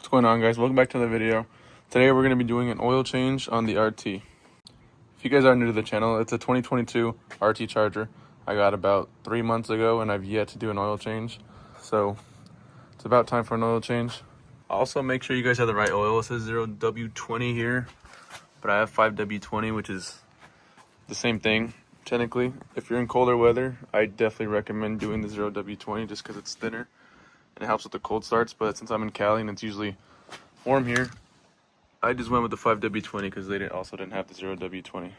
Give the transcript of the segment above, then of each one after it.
What's going on, guys? Welcome back to the video. Today we're going to be doing an oil change on the RT. If you guys are new to the channel, it's a 2022 RT Charger. I got about 3 months ago and I've yet to do an oil change. So it's about time for an oil change. Also, make sure you guys have the right oil. It says 0W20 here, but I have 5W20, which is the same thing technically. If you're in colder weather, I definitely recommend doing the 0W20 just because it's thinner and it helps with the cold starts. But since I'm in Cali and it's usually warm here, I just went with the 5W20 because they also didn't have the 0W20.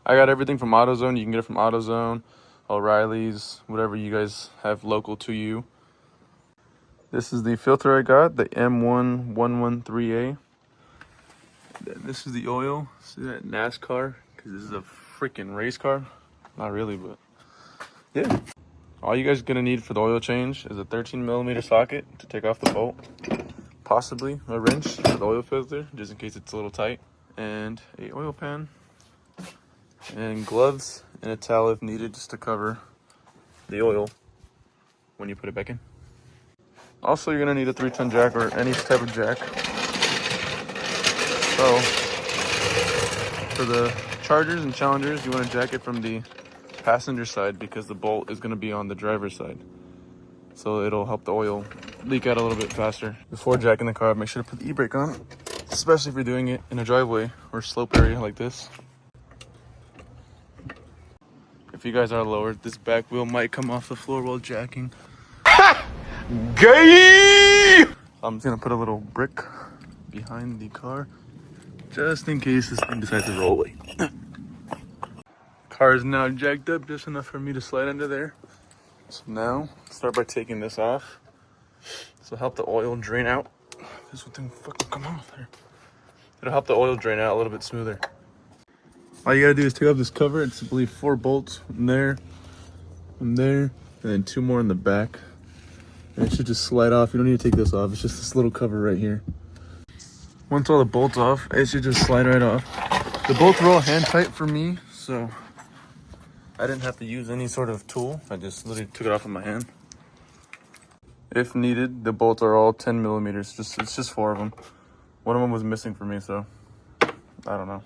I got everything from AutoZone. You can get it from AutoZone, O'Reilly's, whatever you guys have local to you. This is the filter I got, the M1113A. This is the oil. See that NASCAR? Because this is a freaking race car. Not really, but yeah. All you guys are gonna need for the oil change is a 13mm socket to take off the bolt, possibly a wrench for the oil filter, just in case it's a little tight, and a oil pan, and gloves and a towel if needed, just to cover the oil when you put it back in. Also, you're gonna need a 3-ton jack or any type of jack. So, for the Chargers and Challengers, you want to jack it from the passenger side because the bolt is going to be on the driver's side. So it'll help the oil leak out a little bit faster. Before jacking the car, make sure to put the e-brake on, especially if you're doing it in a driveway or slope area like this. If you guys are lowered, this back wheel might come off the floor while jacking. Gay! I'm just going to put a little brick behind the car just in case this thing decides to roll away. Car is now jacked up just enough for me to slide under there. So now, start by taking this off. So help the oil drain out. This thing fucking come off there. It'll help the oil drain out a little bit smoother. All you gotta do is take off this cover. It's, I believe, 4 bolts from there, and then 2 more in the back. And it should just slide off. You don't need to take this off. It's just this little cover right here. Once all the bolts off, it should just slide right off. The bolts are all hand tight for me, so I didn't have to use any sort of tool. I just literally took it off with my hand. If needed, the bolts are all 10mm. It's just 4 of them. One of them was missing for me, so I don't know.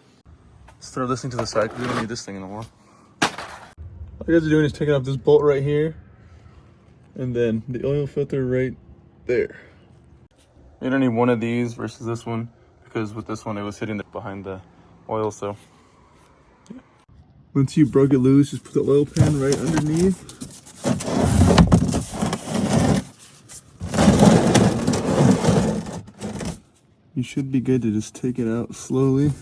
Let's throw this thing to the side because we don't need this thing anymore. All you guys are doing is taking off this bolt right here, and then the oil filter right there. You don't need one of these versus this one, because with this one it was sitting behind the oil. So yeah. Once you broke it loose, just put the oil pan right underneath. You should be good to just take it out slowly.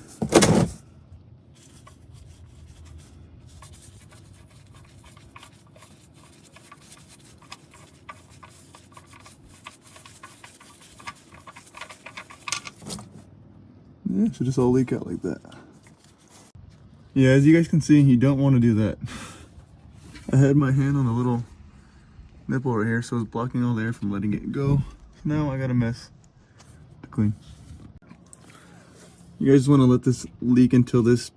Yeah, it should just all leak out like that. Yeah, as you guys can see, you don't want to do that. I had my hand on a little nipple right here, so it's blocking all the air from letting it go. So now I got a mess to clean. You guys want to let this leak until this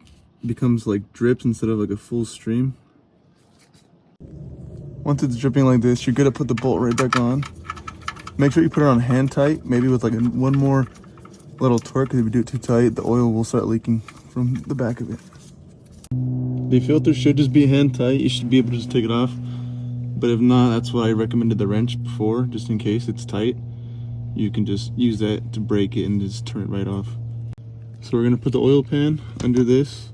becomes like drips instead of like a full stream. Once it's dripping like this, you're gonna put the bolt right back on. Make sure you put it on hand tight, maybe with like one more little torque, because if you do it too tight, the oil will start leaking from the back of it. The filter should just be hand tight. You should be able to just take it off. But if not, that's why I recommended the wrench before, just in case it's tight. You can just use that to break it and just turn it right off. So we're gonna put the oil pan under this,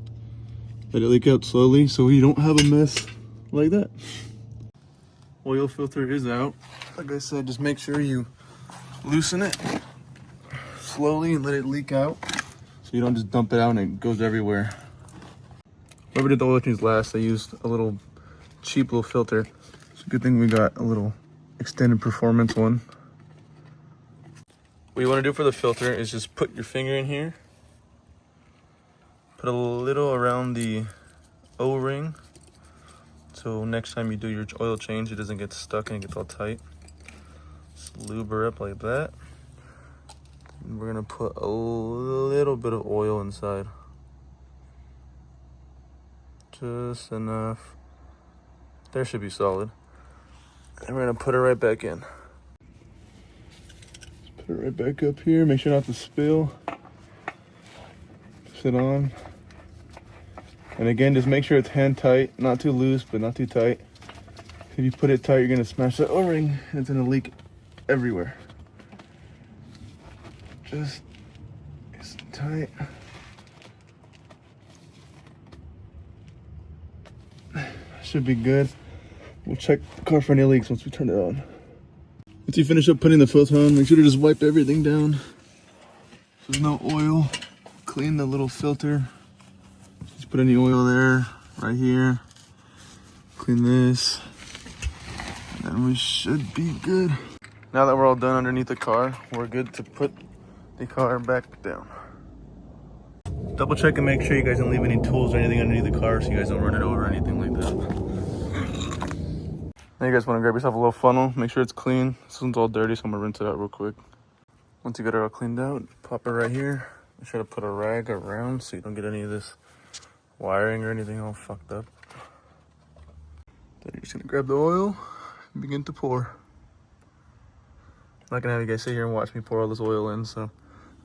let it leak out slowly so you don't have a mess like that. Oil filter is out. Like I said, just make sure you loosen it slowly and let it leak out, so you don't just dump it out and it goes everywhere. Whoever did the oil change last, they used a little cheap little filter. It's a good thing we got a little extended performance one. What you want to do for the filter is just put your finger in here, put a little around the O-ring, so next time you do your oil change, it doesn't get stuck and it gets all tight. Just lube her up like that. And we're gonna put a little bit of oil inside. Just enough. There should be solid. And we're gonna put it right back in. Just put Put it right back up here. Make sure not to spill. Sit on. And again, just make sure it's hand tight. Not too loose, but not too tight. If you put it tight, you're gonna smash that O-ring and it's gonna leak everywhere. Just nice and tight. Should be good. We'll check the car for any leaks once we turn it on. Once you finish up putting the filter on, make sure to just wipe everything down. So there's no oil. Clean the little filter. Just put any oil there, right here. Clean this. And then we should be good. Now that we're all done underneath the car, we're good to put the car back down. Double check and make sure you guys don't leave any tools or anything underneath the car so you guys don't run it over or anything like that. Now you guys want to grab yourself a little funnel, make sure it's clean. This one's all dirty, so I'm gonna rinse it out real quick. Once you get it all cleaned out, pop it right here. Make sure to put a rag around so you don't get any of this wiring or anything all fucked up. Then you're just gonna grab the oil and begin to pour. I'm not gonna have you guys sit here and watch me pour all this oil in, so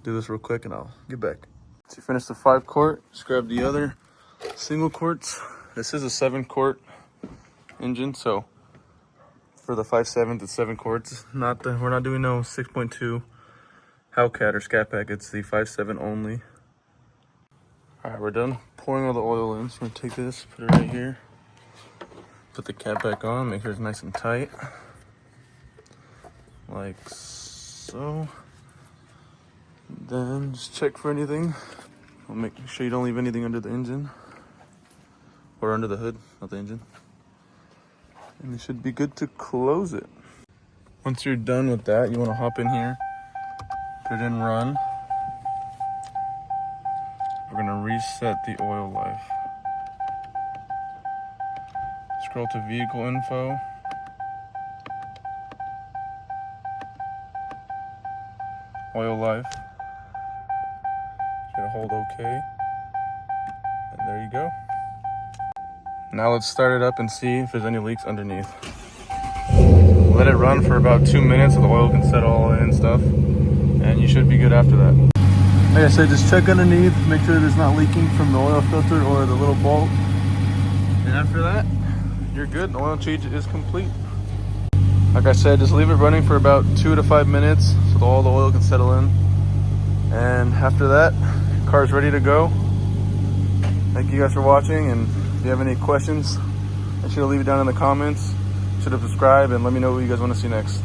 do this real quick and I'll get back. So you finish the 5-quart, just grab the other single quarts. This is a 7-quart engine, so for the 5.7 it's 7 quarts. We're not doing no 6.2 Hellcat or Scat Pack, it's the 5.7 only. Alright, we're done pouring all the oil in, so I'm gonna take this, put it right here. Put the cap back on, make sure it's nice and tight. Like so. Then just check for anything. I'll make sure you don't leave anything under the engine. Or under the hood, not the engine. And it should be good to close it. Once you're done with that, you want to hop in here, put it in run. We're going to reset the oil life. Scroll to vehicle info. Oil life. Just gonna hold OK. And there you go. Now let's start it up and see if there's any leaks underneath. Let it run for about 2 minutes so the oil can settle all in and stuff. And you should be good after that. Like I said, just check underneath, make sure there's not leaking from the oil filter or the little bolt. And after that, you're good. The oil change is complete. Like I said, just leave it running for about 2 to 5 minutes so all the oil can settle in. And after that, car's ready to go. Thank you guys for watching, and if you have any questions, make sure to leave it down in the comments. Should have subscribed and let me know what you guys want to see next.